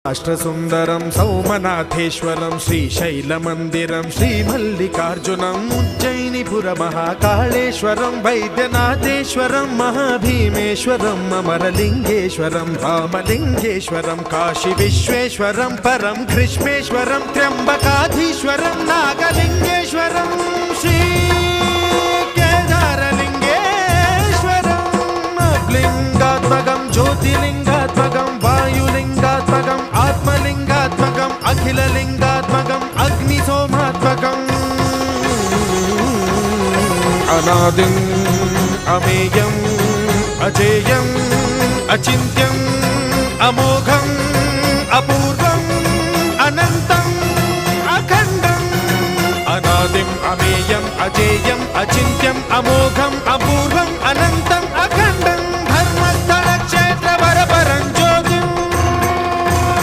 అష్టసుందరం సౌమనాథేశ్వరం శ్రీశైలమందిరం శ్రీమల్లికార్జునం ఉజ్జయినిపుర మహాకాళేశ్వరం వైద్యనాథేశ్వరం మహాభీమేశ్వరం అమరలింగేశ్వరం రామలింగేశ్వరం కాశీ విశ్వేశ్వరం పరం కృష్ణేశ్వరం త్ర్యంబకాధీశ్వరం నాగలింగేశ్వరం శ్రీ కేదారలింగేశ్వరం లింగాత్మకం జ్యోతిలింగాత్మకం వాయులింగాత్మకం ఆత్మలింగాత్మకం అఖిలలింగాత్మకం అగ్నిసోమాత్మకం అనాదిం అమేయం అజేయం అచింత్యం అమోఘం అపూర్వం అనంతం అఖండం అనాదిం అమేయం అజేయం అచింత్యం అమోఘం